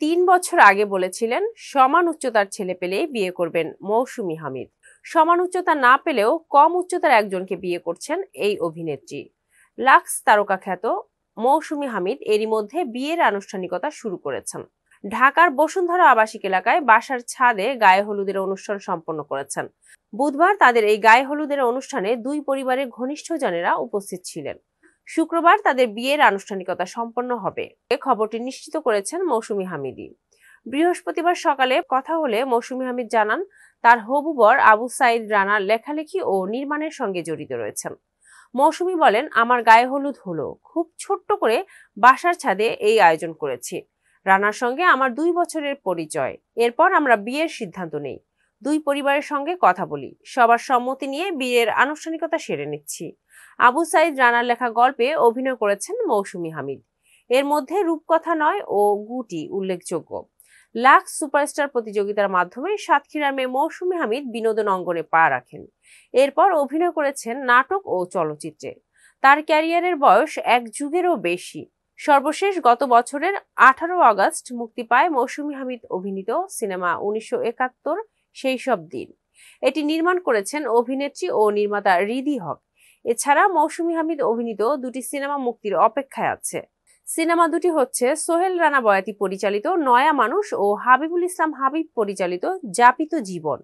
3 বছর আগে বলেছিলেন সমান উচ্চতার ছেলে পেলেই বিয়ে করবেন মৌসুমী হামিদ। সমান উচ্চতা না পেলেও কম উচ্চতার একজনকে বিয়ে করছেন এই অভিনেত্রী। লাক্স তারকা খ্যাত মৌসুমী হামিদ এরই মধ্যে বিয়ের আনুষ্ঠানিকতা শুরু করেছেন। ঢাকার বসুন্ধরা আবাসিক এলাকায় বাসার ছাদে গায়ে হলুদের অনুষ্ঠান সম্পন্ন করেছেন। বুধবার তাদের এই গায়ে হলুদের অনুষ্ঠানে দুই পরিবারের ঘনিষ্ঠজনেরা উপস্থিত ছিলেন। শুক্রবার তাদের বিয়ের আনুষ্ঠানিকতা সম্পন্ন হবে, এ খবরটি নিশ্চিত করেছেন মৌসুমী হামিদি। বৃহস্পতিবার সকালে কথা হলে মৌসুমী হামিদ জানান, তার হবু বর আবু সাইদ রানা লেখালেখি ও নির্মাণের সঙ্গে জড়িত রয়েছেন। মৌসুমী বলেন, আমার গায়ে হলুদ হলো, খুব ছোট্ট করে বাসার ছাদে এই আয়োজন করেছি। রানার সঙ্গে আমার 2 বছরের পরিচয়। এরপর আমরা বিয়ের সিদ্ধান্ত নেই। দুই পরিবারের সঙ্গে কথা বলি, সবার সম্মতি নিয়ে বিয়ের আনুষ্ঠানিকতা সেরে নিচ্ছি। আবু সাইদ রানার লেখা গল্পে অভিনয় করেছেন মৌসুমী হামিদ। এর মধ্যে রূপকথা নয় ও গুটি উল্লেখযোগ্য। লাক্স সুপারস্টার প্রতিযোগিতার মাধ্যমে সাতক্ষীরার মেয়ে মৌসুমী হামিদ বিনোদন অঙ্গনে পা রাখেন। এরপর অভিনয় করেছেন নাটক ও চলচ্চিত্রে। তার ক্যারিয়ারের বয়স এক যুগেরও বেশি। সর্বশেষ গত বছরের 18 আগস্ট মুক্তি পায় মৌসুমী হামিদ অভিনীত সিনেমা 1971 সেই সব দিন। এটি নির্মাণ করেছেন অভিনেত্রী ও নির্মাতা রিদি হক। এছাড়া মৌসুমী হামিদ অভিনীত দুটি সিনেমা মুক্তির অপেক্ষায় আছে। সিনেমা দুটি হচ্ছে সোহেল রানা বয়াতি পরিচালিত নয়া মানুষ ও হাবিবুল ইসলাম হাবিব পরিচালিত যাপিত জীবন।